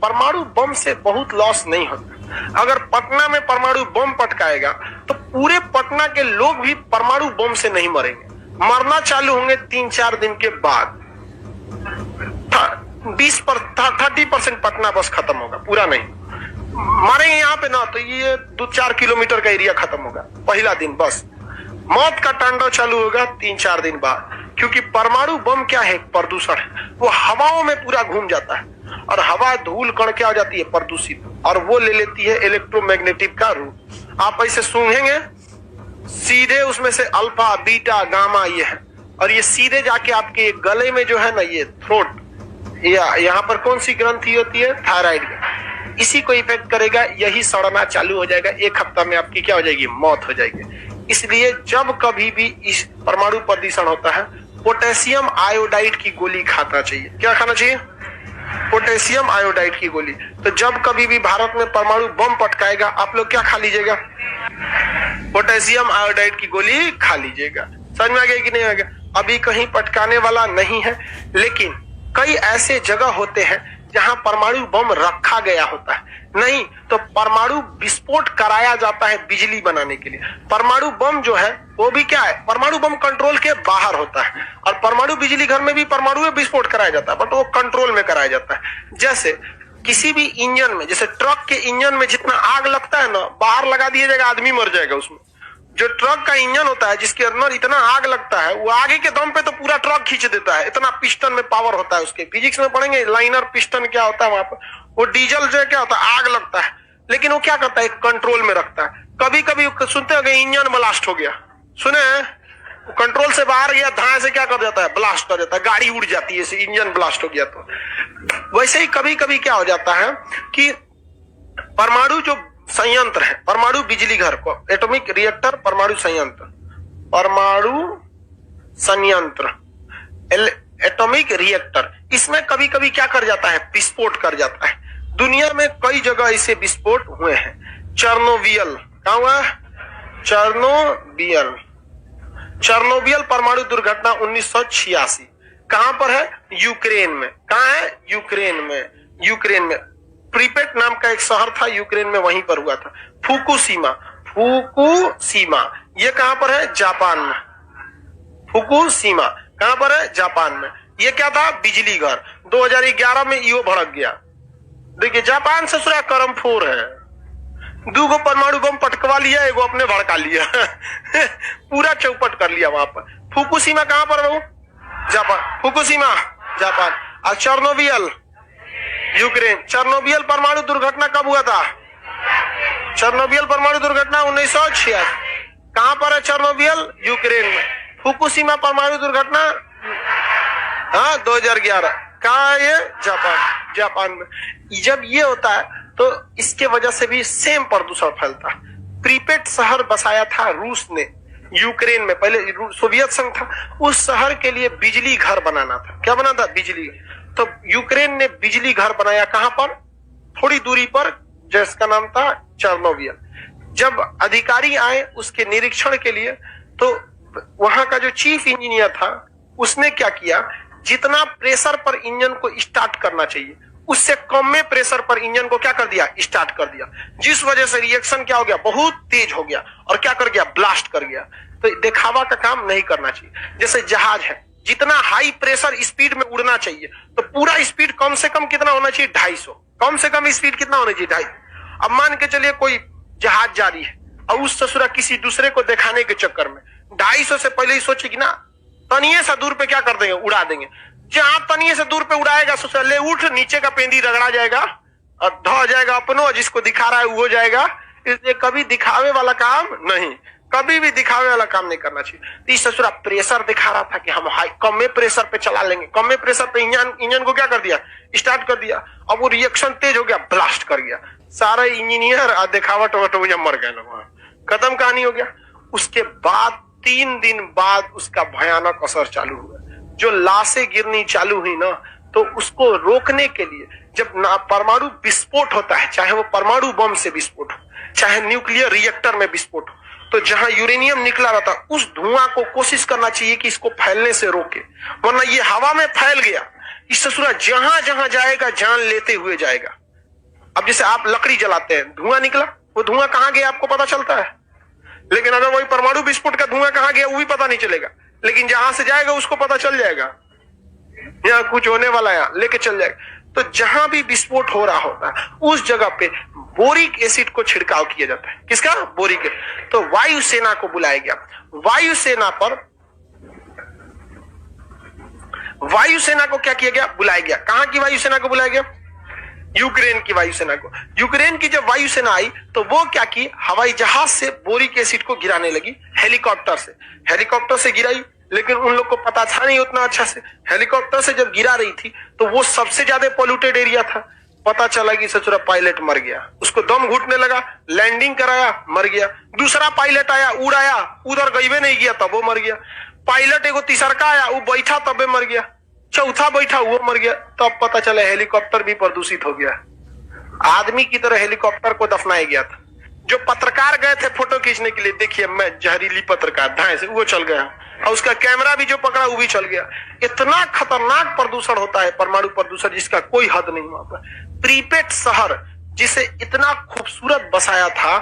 परमाणु बम से बहुत लॉस नहीं होता। अगर पटना में परमाणु बम पटकाएगा तो पूरे पटना के लोग भी परमाणु बम से नहीं मरेंगे, मरना चालू होंगे 3-4 दिन के बाद। 30% पटना बस खत्म होगा, पूरा नहीं मरेंगे यहाँ पे ना, तो ये 2-4 किलोमीटर का एरिया खत्म होगा पहला दिन। बस मौत का तांडव चालू होगा 3-4 दिन बाद, क्योंकि परमाणु बम क्या है, प्रदूषण है। वो हवाओं में पूरा घूम जाता है और हवा धूल कण क्या हो जाती है, प्रदूषित, और वो ले लेती है इलेक्ट्रोमैग्नेटिक का रूप। आप ऐसे सूंघेंगे सीधे उसमें से अल्फा बीटा गामा ये है, और ये सीधे जाके आपके गले में जो है ना, ये थ्रोट या यहाँ पर कौन सी ग्रंथि होती है, थायराइड, इसी को इफेक्ट करेगा, यही सड़ना चालू हो जाएगा। 1 हफ्ता में आपकी क्या हो जाएगी, मौत हो जाएगी। इसलिए जब कभी भी इस परमाणु प्रदूषण होता है, पोटेशियम आयोडाइड की गोली खाना चाहिए। क्या खाना चाहिए, पोटेशियम आयोडाइड की गोली। तो जब कभी भी भारत में परमाणु बम पटकाएगा, आप लोग क्या खा लीजिएगा, पोटेशियम आयोडाइड की गोली खा लीजिएगा। समझ में आ गया कि नहीं आ गया? अभी कहीं पटकाने वाला नहीं है, लेकिन कई ऐसे जगह होते हैं जहां परमाणु बम रखा गया होता है। नहीं तो परमाणु विस्फोट कराया जाता है बिजली बनाने के लिए। परमाणु बम जो है वो भी क्या है, परमाणु बम कंट्रोल के बाहर होता है, और परमाणु बिजली घर में भी परमाणु विस्फोट कराया जाता है, बट वो कंट्रोल में कराया जाता है। जैसे किसी भी इंजन में, जैसे ट्रक के इंजन में जितना आग लगता है ना, बाहर लगा दिया जाएगा, आदमी मर जाएगा उसमें। जो ट्रक का इंजन होता है जिसके अंदर इतना आग लगता है, वो आगे के दम पे तो पूरा ट्रक खींच देता है, इतना पिस्टन में पावर होता है उसके। फिजिक्स में पढ़ेंगे लाइनर पिस्टन क्या होता है वहां पर। वो डीजल जो है क्या होता है, आग लगता है, लेकिन वो क्या करता है, कंट्रोल में रखता है। कभी कभी सुनते हो इंजन ब्लास्ट हो गया, सुने, कंट्रोल से बाहर गया, धाए से क्या कर देता है, ब्लास्ट कर देता है, गाड़ी उड़ जाती है, इंजन ब्लास्ट हो गया। तो वैसे ही कभी कभी क्या हो जाता है कि परमाणु जो संयंत्र है, परमाणु बिजली घर को एटॉमिक रिएक्टर, परमाणु संयंत्र, परमाणु संयंत्र, एटॉमिक रिएक्टर, इसमें कभी कभी क्या कर जाता है, विस्फोट कर जाता है। दुनिया में कई जगह ऐसे विस्फोट हुए हैं। चेर्नोबिल, कहां हुआ, चेर्नोबिल, चेर्नोबिल परमाणु दुर्घटना 1986 कहां पर है, यूक्रेन में। कहां है, यूक्रेन में। यूक्रेन में प्रीपेट नाम का एक शहर था यूक्रेन में, वहीं पर हुआ था। फुकुशिमा, फुकुशिमा ये कहां पर है, जापान में। फुकुशिमा कहां पर है, जापान में। ये क्या था, बिजली घर। 2011 में ईओ भड़क गया। देखिए जापान से सुरा करमफोर है, 2 परमाणु बम पटकवा लिया, एगो अपने भड़का लिया पूरा चौपट कर लिया वहां पर। फुकुशिमा कहां पर है, जापान। फुकुशिमा जापान, और चेर्नोबिल यूक्रेन। चेर्नोबिल परमाणु दुर्घटना कब हुआ था, चेर्नोबिल परमाणु दुर्घटना 1986। कहां पर है चेर्नोबिल, यूक्रेन में। फुकुशिमा परमाणु दुर्घटना 2011, कहां है ये, जापान। जापान में। जब ये होता है तो इसके वजह से भी सेम प्रदूषण फैलता है। प्रीपेट शहर बसाया था रूस ने यूक्रेन में, पहले सोवियत संघ था, उस शहर के लिए बिजली घर बनाना था। क्या बना था, बिजली। तो यूक्रेन ने बिजली घर बनाया कहां पर, थोड़ी दूरी पर, जिसका नाम था चेर्नोबिल। जब अधिकारी आए उसके निरीक्षण के लिए, तो वहां का जो चीफ इंजीनियर था उसने क्या किया, जितना प्रेशर पर इंजन को स्टार्ट करना चाहिए उससे कम में प्रेशर पर इंजन को क्या कर दिया, स्टार्ट कर दिया, जिस वजह से रिएक्शन क्या हो गया, बहुत तेज हो गया, और क्या कर गया, ब्लास्ट कर गया। तो दिखावा का काम नहीं करना चाहिए। जैसे जहाज है, जितना हाई प्रेशर स्पीड में उड़ना चाहिए, तो पूरा स्पीड कम से कम कितना होना चाहिए, 250। कम से कम स्पीड कितना होना चाहिए, 250। अब मान के चलिए कोई जहाज जारी है और उस ससुरा किसी दूसरे को दिखाने के चक्कर में 250 से पहले ही सोचे कि ना तनिए सा दूर पे क्या कर देंगे, उड़ा देंगे। जहां तनिए से दूर पे उड़ाएगा ससुरा ले उठ, नीचे का पेंदी रगड़ा जाएगा और ढह जाएगा अपनो, जिसको दिखा रहा है वो जाएगा। इसलिए कभी दिखावे वाला काम नहीं, कभी भी दिखावे वाला काम नहीं करना चाहिए। तो इस ससुरा प्रेशर दिखा रहा था कि हम हाई कम में प्रेशर पे चला लेंगे, कम में प्रेशर पे इंजन को क्या कर दिया, स्टार्ट कर दिया। अब वो रिएक्शन तेज हो गया, ब्लास्ट कर गया। सारे इंजीनियर और दिखावट मर गए लोग, खत्म कहानी हो गया। उसके बाद 3 दिन बाद उसका भयानक असर चालू हुआ। जो लाशें गिरनी चालू हुई ना, तो उसको रोकने के लिए जब परमाणु विस्फोट होता है, चाहे वो परमाणु बम से विस्फोट हो, चाहे न्यूक्लियर रिएक्टर में विस्फोट हो, तो जहां यूरेनियम निकला रहता है उस धुआं को कोशिश करना चाहिए कि इसको फैलने से रोके, वरना ये हवा में फैल गया, इस ससुरा जहां जहां जाएगा जान लेते हुए जाएगा। अब जैसे आप लकड़ी जलाते हैं, धुआं निकला, वो धुआं कहां गया आपको पता चलता है, लेकिन अगर वही परमाणु विस्फोट का धुआं कहां गया वो भी पता नहीं चलेगा, लेकिन जहां से जाएगा उसको पता चल जाएगा यहाँ कुछ होने वाला है, लेके चल जाएगा। तो जहां भी विस्फोट हो रहा होता है उस जगह पे बोरिक एसिड को छिड़काव किया जाता है। किसका? बोरिक। तो वायुसेना को बुलाया गया। वायुसेना को क्या किया गया? बुलाया गया। कहां की वायुसेना को बुलाया गया? यूक्रेन की वायुसेना को। यूक्रेन की जब वायुसेना आई तो वो क्या की, हवाई जहाज से बोरिक एसिड को गिराने लगी, हेलीकॉप्टर से गिराई, लेकिन उन लोग को पता था नहीं उतना अच्छा से। हेलीकॉप्टर से जब गिरा रही थी तो वो सबसे ज्यादा पॉल्यूटेड एरिया था। पता चला कि सचुरा पायलट मर गया, उसको दम घुटने लगा, लैंडिंग कराया, मर गया। दूसरा पायलट आया, उड़ाया, उधर गईबे नहीं गया, तब वो मर गया। पायलट एगो तीसरका आया, वो बैठा तबे मर गया। चौथा बैठा, वो मर गया। तब पता चला हेलीकॉप्टर भी प्रदूषित हो गया। आदमी की तरह हेलीकॉप्टर को दफनाया गया था। जो पत्रकार गए थे फोटो खींचने के लिए, देखिए मैं जहरीली पत्रकार धाए से, वो चल गया, और उसका कैमरा भी जो पकड़ा वो भी चल गया। इतना खतरनाक प्रदूषण होता है परमाणु प्रदूषण, जिसका कोई हद नहीं वहां पर। प्रीपेट शहर जिसे इतना खूबसूरत बसाया था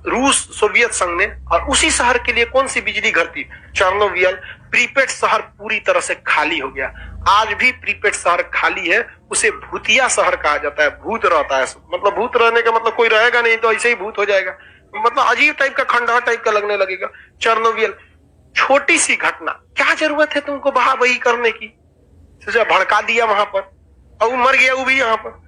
रूस सोवियत संघ ने, और उसी शहर के लिए कौन सी बिजली घर थी? चेर्नोबिल। प्रीपेट शहर पूरी तरह से खाली हो गया। आज भी प्रीपेट शहर खाली है, उसे भूतिया शहर कहा जाता है। भूत रहता है, मतलब भूत रहने का मतलब कोई रहेगा नहीं तो ऐसे ही भूत हो जाएगा, मतलब अजीब टाइप का, खंडहर टाइप का लगने लगेगा। चेर्नोबिल, छोटी सी घटना, क्या जरूरत है तुमको बहा बही करने की? सोचा भड़का दिया वहां पर, और वो मर गया, वो भी यहाँ पर।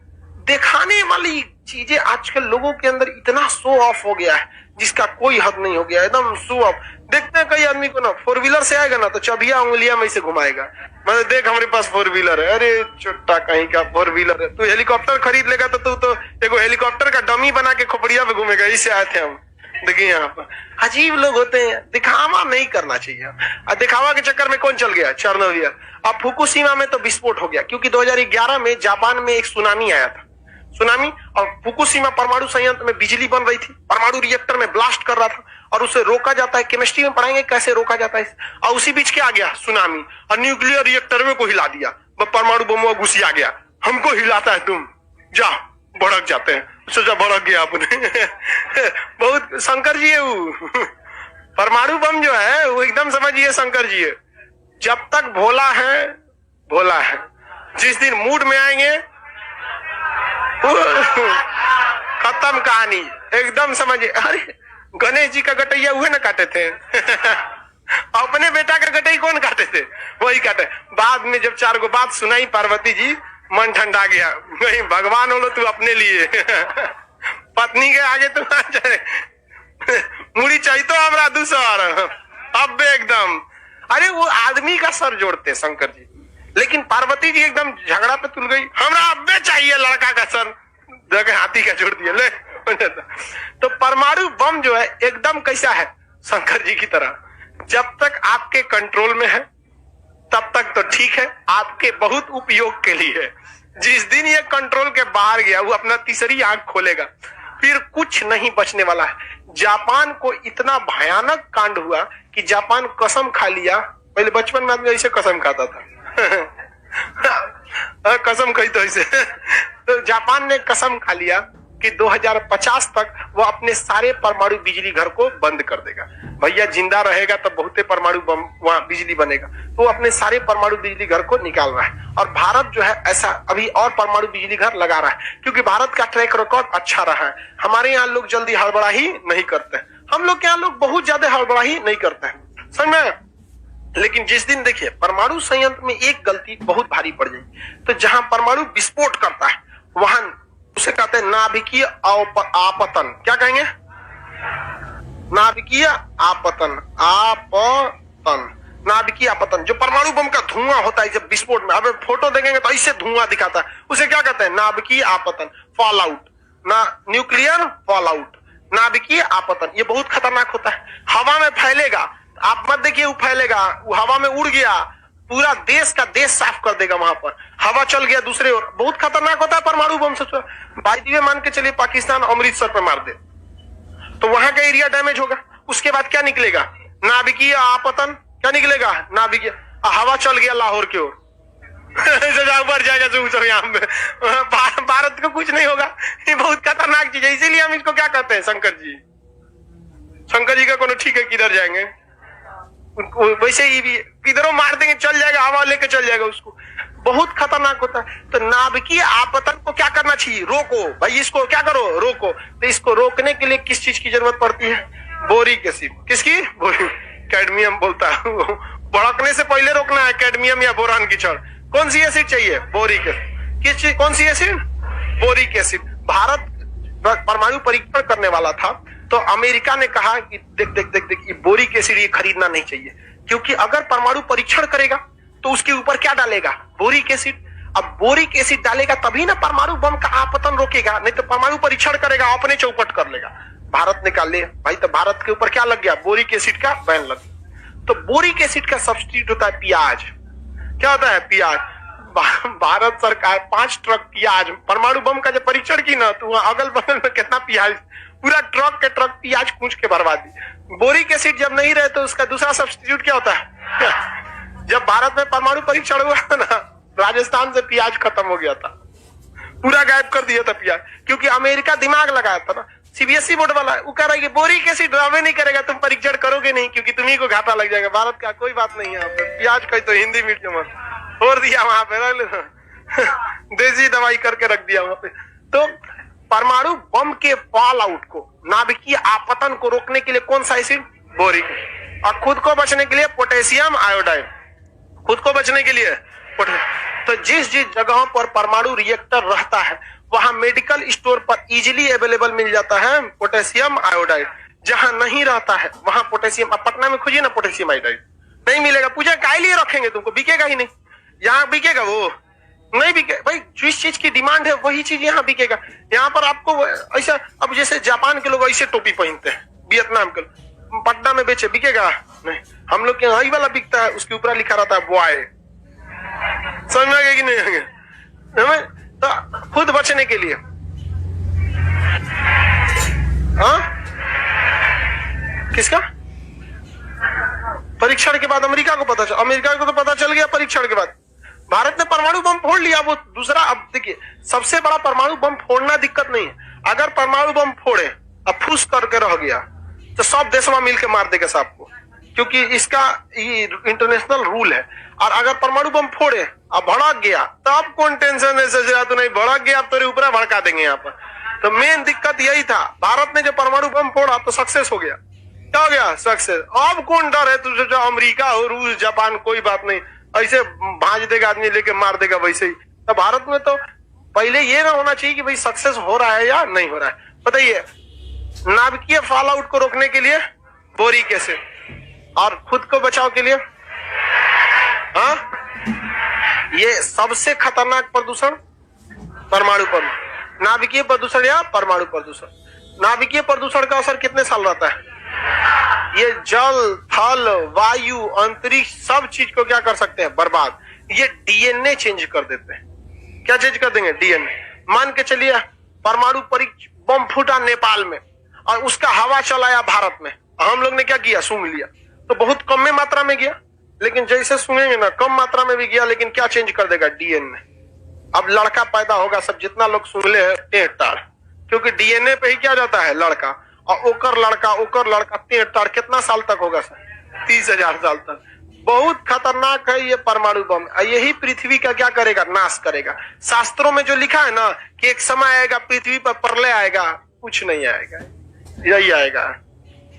दिखाने वाली चीजें आजकल लोगों के अंदर इतना शो ऑफ हो गया है जिसका कोई हद नहीं हो गया, एकदम शो ऑफ। देखते हैं कई आदमी को ना, फोर व्हीलर से आएगा ना तो चबिया उंगलियां में से घुमाएगा, मतलब देख हमारे पास फोर व्हीलर है। अरे चुट्टा कहीं का फोर व्हीलर है, तू हेलीकॉप्टर खरीद लेगा तो तू तो एगो हेलीकॉप्टर का डमी बना के खोपड़िया में घूमेगा। इससे आए थे हम। देखिए यहाँ पर अजीब लोग होते हैं, दिखावा नहीं करना चाहिए। और दिखावा के चक्कर में कौन चल गया? चेर्नोबिल। अब फुकुशिमा में तो विस्फोट हो गया, क्योंकि 2011 में जापान में एक सुनामी आया था, सुनामी, और फुकुशिमा परमाणु संयंत्र में बिजली बन रही थी, परमाणु रिएक्टर में ब्लास्ट कर रहा था, और उसे रोका जाता है। केमिस्ट्री में पढ़ाएंगे कैसे रोका जाता है। और उसी बीच क्या आ गया? सुनामी, और न्यूक्लियर रिएक्टर में को हिला दिया, परमाणु बम घुस आ गया। हमको हिलाता है तुम, जा, भड़क जाते हैं। सोचा भड़क गया आपने। बहुत शंकर जी है वो। परमाणु बम जो है वो एकदम समझिए शंकर जी है। जब तक भोला है, भोला है, जिस दिन मूड में आएंगे खत्म कहानी, एकदम समझिए। अरे गणेश जी का गटैया हुए ना काटे थे। अपने बेटा का गटई कौन काटे थे? वही काटे। बाद में जब 4 गो बात सुनाई पार्वती जी, मन ठंडा गया। वही भगवान हो लो तू अपने लिए। पत्नी के आगे तू आ जाए, मुड़ी चाहिए तो हमारा दूसर अब एकदम। अरे वो आदमी का सर जोड़ते शंकर जी, लेकिन पार्वती जी एकदम झगड़ा पे तुल गई, हमरा अब्बे चाहिए लड़का का सर, जगह हाथी का जोड़ दिया ले। तो परमाणु बम जो है एकदम कैसा है? शंकर जी की तरह, जब तक आपके कंट्रोल में है तब तक तो ठीक है, आपके बहुत उपयोग के लिए है। जिस दिन ये कंट्रोल के बाहर गया वो अपना तीसरी आंख खोलेगा, फिर कुछ नहीं बचने वाला है। जापान को इतना भयानक कांड हुआ कि जापान कसम खा लिया। पहले बचपन में आदमी ऐसे कसम खाता था। कसम खाई तो ऐसे। तो जापान ने कसम खा लिया कि 2050 तक वो अपने सारे परमाणु बिजली घर को बंद कर देगा। भैया जिंदा रहेगा तो बहुते परमाणु बम वहां बिजली बनेगा, तो वो अपने सारे परमाणु बिजली घर को निकाल रहा है। और भारत जो है ऐसा अभी और परमाणु बिजली घर लगा रहा है, क्योंकि भारत का ट्रैक रिकॉर्ड अच्छा रहा है। हमारे यहाँ लोग जल्दी हड़बड़ाही नहीं करते हैं, हम लोग के यहाँ लोग बहुत ज्यादा हड़बड़ाही नहीं करते हैं, समझ में। लेकिन जिस दिन देखिए परमाणु संयंत्र में एक गलती बहुत भारी पड़ जाएगी, तो जहां परमाणु विस्फोट करता है वहां उसे कहते हैं नाभिकीय आपतन। क्या कहेंगे? नाभिकीय आपतन। नाभिकीय आपतन, जो परमाणु बम का धुआं होता है जब विस्फोट में, अब फोटो देखेंगे तो ऐसे धुआं दिखाता है, उसे क्या कहते हैं? नाभिकीय आपतन, फॉल आउट, ना न्यूक्लियर फॉल आउट, नाभिकीय आपतन। ये बहुत खतरनाक होता है, हवा में फैलेगा। आप मत देखिए वो फैलेगा, वो हवा में उड़ गया, पूरा देश का देश साफ कर देगा। वहां पर हवा चल गया दूसरे ओर, बहुत खतरनाक होता है परमाणु बम से। बाई मान के चलिए पाकिस्तान अमृतसर पर मार दे तो वहां का एरिया डैमेज होगा। उसके बाद क्या निकलेगा? नाभिकीय आपतन। क्या निकलेगा? नाभिकीय। हवा चल गया लाहौर की ओर, ऊपर जाएगा जो यहाँ भारत को कुछ नहीं होगा, ये बहुत चीज है, इसीलिए हम इसको क्या कहते हैं, शंकर जी। शंकर जी का कोनो ठीक है, किधर जाएंगे, वैसे ही भी किधरों मार देंगे, चल जाएगा, हवा लेके चल जाएगा उसको। बहुत खतरनाक होता है। तो नाभिकीय आपतन को क्या करना चाहिए, रोको भाई, इसको क्या करो, रोको। तो इसको रोकने के लिए किस चीज की जरूरत पड़ती है, बोरिक एसिड। किसकी, बोरिक, कैडमियम बोलता है भड़कने से पहले रोकना है, कैडमियम या बोरान की छड़। कौन सी एसिड चाहिए, बोरिक एसिड। किस चीज, कौन सी एसिड, बोरिक एसिड। भारत परमाणु परीक्षण करने वाला था, तो अमेरिका ने कहा कि देख देख देख देख, ये बोरिक एसिड ये खरीदना नहीं चाहिए, क्योंकि अगर परमाणु परीक्षण करेगा तो उसके ऊपर क्या डालेगा, बोरिक एसिड। अब बोरिक एसिड डालेगा तभी ना परमाणु बम का आपतन रोकेगा, नहीं तो परमाणु परीक्षण करेगा अपने चौपट कर लेगा। भारत ने कहा ले भाई, तो भारत के ऊपर क्या लग गया, बोरिक एसिड का बैन लग गया। तो बोरिक एसिड का सब्स्टिट्यूट होता है प्याज। क्या होता है, प्याज। भारत सरकार 5 ट्रक प्याज, परमाणु बम का जब परीक्षण की ना, तो वहां अगल बगल में कितना प्याज, पूरा ट्रक के ट्रक प्याज कूच के बर्बाद दी। बोरिक एसिड जब नहीं रहे तो उसका दूसरा सब्स्टिट्यूट क्या होता है जब भारत में परमाणु परीक्षण हुआ ना, राजस्थान से प्याज खत्म हो गया था, पूरा गायब कर दिया था प्याज, क्योंकि अमेरिका दिमाग लगाया था ना। सीबीएसई बोर्ड वाला वो कह रहा है कि बोरिक एसिड ड्रामे नहीं करेगा, तुम परीक्षण करोगे नहीं, क्योंकि तुम्ही को घाटा लग जाएगा। भारत का कोई बात नहीं है, प्याज का तो हिंदी मीडियम छोड़ दिया वहां पे देसी दवाई करके रख दिया वहां पे। तो परमाणु बम के फॉल आउट को, नाभिकीय आपतन को रोकने के लिए कौन सा एसिड, बोरिक। और खुद को बचने के लिए पोटेशियम आयोडाइड। खुद को बचने के लिए तो जिस जिस जगहों पर परमाणु रिएक्टर रहता है वहां मेडिकल स्टोर पर इजीली अवेलेबल मिल जाता है पोटेशियम आयोडाइड। जहां नहीं रहता है वहां पोटेशियम, अब पटना में खोजिए ना पोटेशियम आयोडाइड, नहीं मिलेगा। पूजा काय लिए रखेंगे, तुमको बिकेगा ही नहीं। यहाँ बिकेगा, वो नहीं बिके भाई। जिस चीज की डिमांड है वही चीज यहाँ बिकेगा। यहाँ पर आपको ऐसा, अब जैसे जापान के लोग ऐसे टोपी पहनते हैं, वियतनाम के, पटना में बेचे, बिकेगा नहीं। हम लोग के यहाँ वाला बिकता है, उसके ऊपर लिखा रहता है बॉय। समझ में आगे कि नहीं आगे, तो खुद बचने के लिए हाँ, किसका परीक्षण के बाद अमेरिका को पता चल, अमेरिका को तो पता चल गया परीक्षण के बाद। भारत ने परमाणु बम फोड़ लिया, वो दूसरा। अब देखिए, सबसे बड़ा परमाणु बम फोड़ना दिक्कत नहीं है। अगर परमाणु बम फोड़े अब फूस करके रह गया तो सब देशवा मिलकर मार देगा सबको, क्योंकि इसका इंटरनेशनल रूल है। और अगर परमाणु बम फोड़े अब भड़क गया तब कौन टेंशन है, सजरा तो नहीं भड़क गया, अब तेरे ऊपर भड़का देंगे यहाँ पर। तो मेन दिक्कत यही था, भारत ने जो परमाणु बम फोड़ा तो सक्सेस हो गया। क्या हो गया, सक्सेस। अब कौन डर है तुझे, जो अमेरिका हो, रूस, जापान, कोई बात नहीं, ऐसे भांज देगा आदमी, लेके मार देगा वैसे ही। तो भारत में तो पहले ये ना होना चाहिए कि भाई सक्सेस हो रहा है या नहीं हो रहा है। बताइए, नाभिकीय फॉल आउट को रोकने के लिए बोरिक एसिड, और खुद को बचाव के लिए हाँ, ये सबसे खतरनाक प्रदूषण परमाणु प्रदूषण, नाभिकीय प्रदूषण या परमाणु प्रदूषण। नाभिकीय प्रदूषण का असर कितने साल रहता है, ये जल, थल, वायु, अंतरिक्ष सब चीज को क्या कर सकते हैं, बर्बाद। ये डीएनए चेंज कर देते हैं। क्या चेंज कर देंगे, डीएनए। मान के चलिए परमाणु बम फूटा नेपाल में और उसका हवा चलाया भारत में, हम लोग ने क्या किया, सूंघ लिया। तो बहुत कम में मात्रा में गया, लेकिन जैसे सूंघेंगे ना कम मात्रा में भी गया, लेकिन क्या चेंज कर देगा, डीएनए। अब लड़का पैदा होगा, सब जितना लोग सूंघ ले टेढ़ टाढ़, क्योंकि डीएनए पे ही क्या जाता है, लड़का। और ओकर लड़का टेढ़ टाढ़ कितना साल तक होगा सर, 30,000 साल तक। बहुत खतरनाक है ये परमाणु बम। यही पृथ्वी का क्या करेगा, नाश करेगा। शास्त्रों में जो लिखा है ना कि एक समय आएगा पृथ्वी पर प्रलय आएगा, कुछ नहीं आएगा, यही आएगा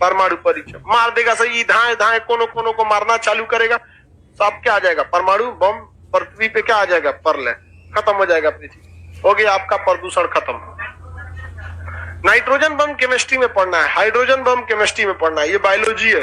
परमाणु परीक्षण। मार देगा सही, धाए धाए कोनो कोनो को मारना चालू करेगा, सब क्या आ जाएगा, परमाणु बम। पृथ्वी पे क्या आ जाएगा, प्रलय, खत्म हो जाएगा पृथ्वी, हो गया आपका प्रदूषण खत्म। नाइट्रोजन बम केमिस्ट्री में पढ़ना है, हाइड्रोजन बम केमिस्ट्री में पढ़ना है, ये बायोलॉजी है।